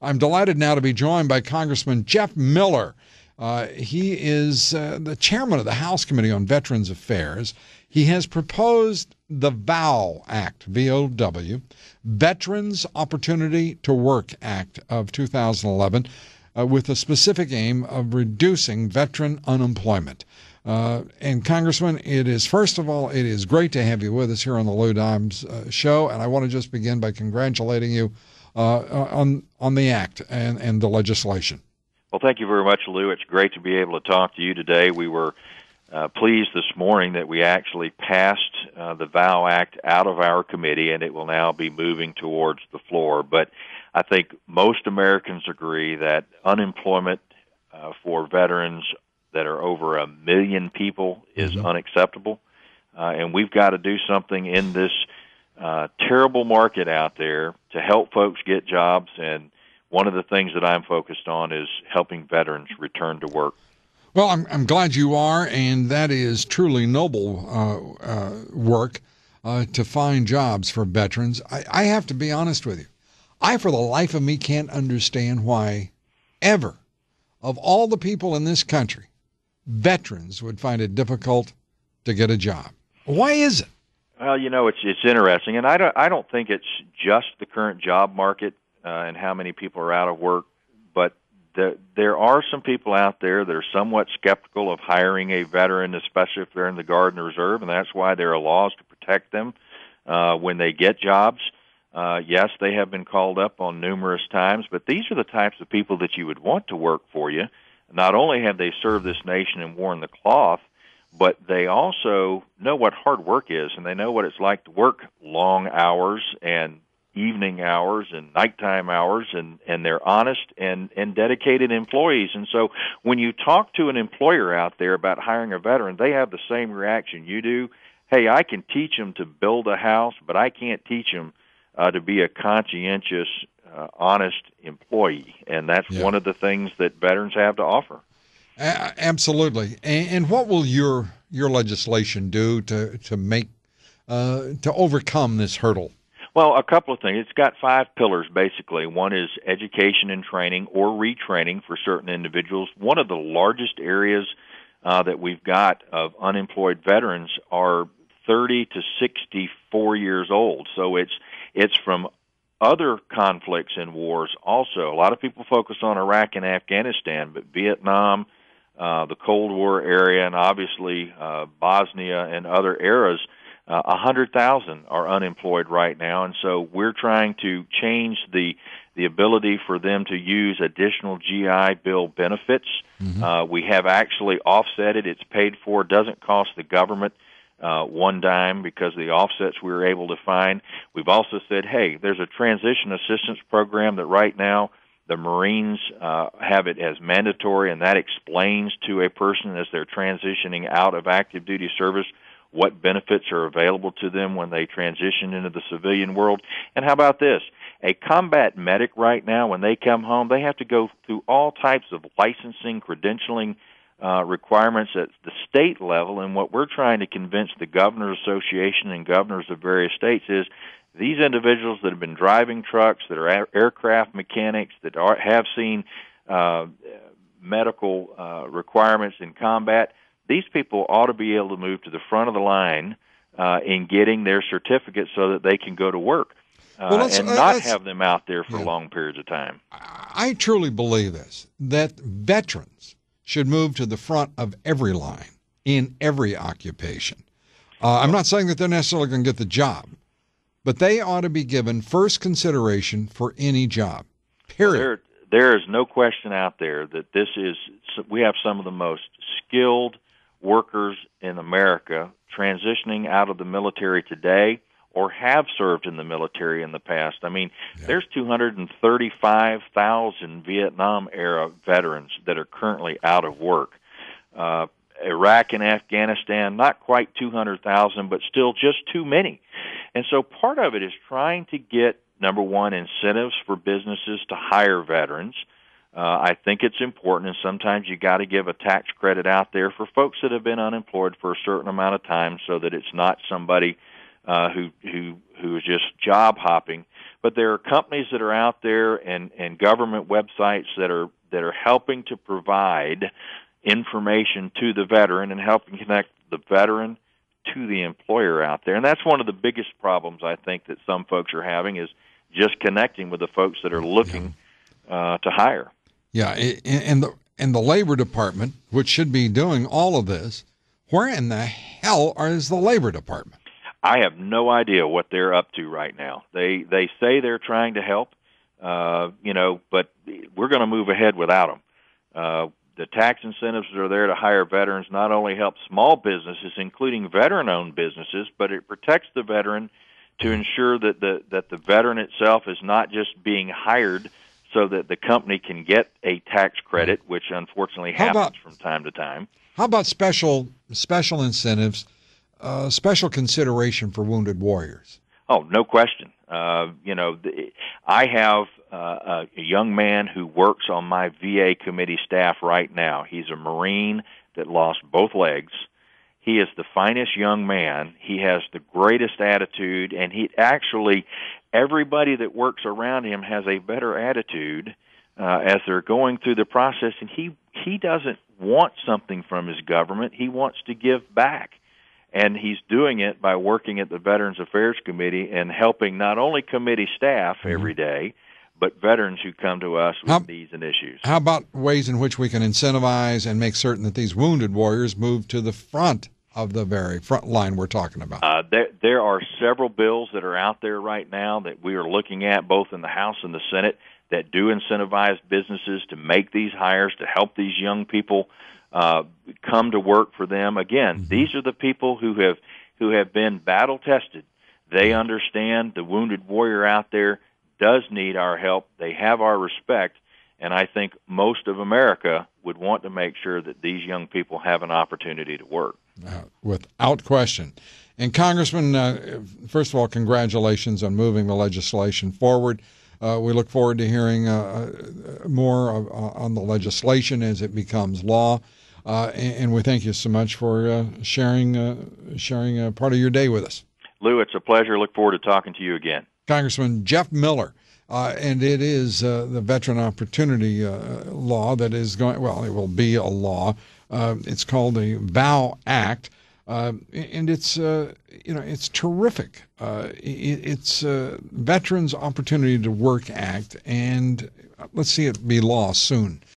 I'm delighted now to be joined by Congressman Jeff Miller. He is the chairman of the House Committee on Veterans Affairs. He has proposed the VOW Act, VOW, Veterans Opportunity to Work Act of 2011, with a specific aim of reducing veteran unemployment. And Congressman, first of all, it is great to have you with us here on the Lou Dobbs Show, and I want to just begin by congratulating you on the act and the legislation. Well, thank you very much, Lou. It's great to be able to talk to you today. We were pleased this morning that we actually passed the VOW Act out of our committee, and it will now be moving towards the floor. But I think most Americans agree that unemployment for veterans that are over 1 million people is unacceptable, and we've got to do something in this terrible market out there to help folks get jobs, and one of the things that I'm focused on is helping veterans return to work. Well, I'm glad you are, and that is truly noble work to find jobs for veterans. I have to be honest with you. I, for the life of me, can't understand why ever, of all the people in this country, veterans would find it difficult to get a job. Why is it? Well, you know, it's interesting, and I don't think it's just the current job market and how many people are out of work, but there are some people out there that are somewhat skeptical of hiring a veteran, especially if they're in the Guard and Reserve, and that's why there are laws to protect them when they get jobs. Yes, they have been called up on numerous times, but these are the types of people that you would want to work for you. Not only have they served this nation and worn the cloth, but they also know what hard work is, and they know what it's like to work long hours and evening hours and nighttime hours, and they're honest and dedicated employees. And so when you talk to an employer out there about hiring a veteran, they have the same reaction you do. Hey, I can teach them to build a house, but I can't teach them to be a conscientious, honest employee. And that's one of the things that veterans have to offer. Absolutely. And what will your legislation do to make to overcome this hurdle? Well, a couple of things. It's got 5 pillars, basically. One is education and training or retraining for certain individuals. One of the largest areas that we've got of unemployed veterans are 30 to 64 years old. So it's from other conflicts and wars also. A lot of people focus on Iraq and Afghanistan, but Vietnam, the Cold War area, and obviously Bosnia and other eras, 100,000 are unemployed right now, and so we're trying to change the ability for them to use additional GI Bill benefits. We have actually offset it. It's paid for. It doesn't cost the government one dime because of the offsets we were able to find. We've also said, hey, there's a transition assistance program that right now the Marines have it as mandatory, and that explains to a person as they're transitioning out of active duty service what benefits are available to them when they transition into the civilian world. And how about this? A combat medic right now, when they come home, they have to go through all types of licensing, credentialing requirements at the state level, and what we're trying to convince the Governors Association and governors of various states is these individuals that have been driving trucks, that are aircraft mechanics, that have seen medical requirements in combat, these people ought to be able to move to the front of the line in getting their certificates so that they can go to work and not have them out there for long periods of time. I truly believe this, that veterans should move to the front of every line in every occupation. I'm not saying that they're necessarily going to get the job, but they ought to be given first consideration for any job, period. There is no question out there that we have some of the most skilled workers in America transitioning out of the military today or have served in the military in the past. I mean, there's 235,000 Vietnam-era veterans that are currently out of work. Iraq and Afghanistan, not quite 200,000, but still just too many. And so part of it is trying to get, number one, incentives for businesses to hire veterans. I think it's important, and sometimes you got to give a tax credit out there for folks that have been unemployed for a certain amount of time, so that it's not somebody who is just job hopping. but there are companies that are out there and government websites that are helping to provide information to the veteran and helping connect the veteran to the employer out there. And that's one of the biggest problems I think that some folks are having, is just connecting with the folks that are looking to hire. Yeah, and the Labor Department, which should be doing all of this, where in the hell is the Labor Department? I have no idea what they're up to right now. They say they're trying to help, but we're going to move ahead without them. The tax incentives that are there to hire veterans not only help small businesses, including veteran-owned businesses, but it protects the veteran to ensure that the veteran itself is not just being hired so that the company can get a tax credit, which unfortunately happens from time to time. How about special incentives, special consideration for wounded warriors? Oh, no question. I have a young man who works on my VA committee staff right now. He's a Marine that lost both legs. He is the finest young man. He has the greatest attitude, and everybody that works around him has a better attitude as they're going through the process, and he doesn't want something from his government. He wants to give back. And he's doing it by working at the Veterans Affairs Committee and helping not only committee staff every day, but veterans who come to us with needs and issues. How about ways in which we can incentivize and make certain that these wounded warriors move to the front of the very front line we're talking about? There are several bills that are out there right now that we are looking at, both in the House and the Senate, that do incentivize businesses to make these hires, to help these young people come to work for them. Again, these are the people who have been battle tested. They understand the wounded warrior out there does need our help. They have our respect, and I think most of America would want to make sure that these young people have an opportunity to work. Without question. And Congressman, first of all, congratulations on moving the legislation forward. We look forward to hearing more on the legislation as it becomes law. And we thank you so much for sharing a part of your day with us. Lou, it's a pleasure. Look forward to talking to you again. Congressman Jeff Miller, and it is the Veteran Opportunity Law that is going, well, it will be a law. It's called the VOW Act, and it's it's terrific. It's Veterans Opportunity to Work Act, and let's see it be law soon.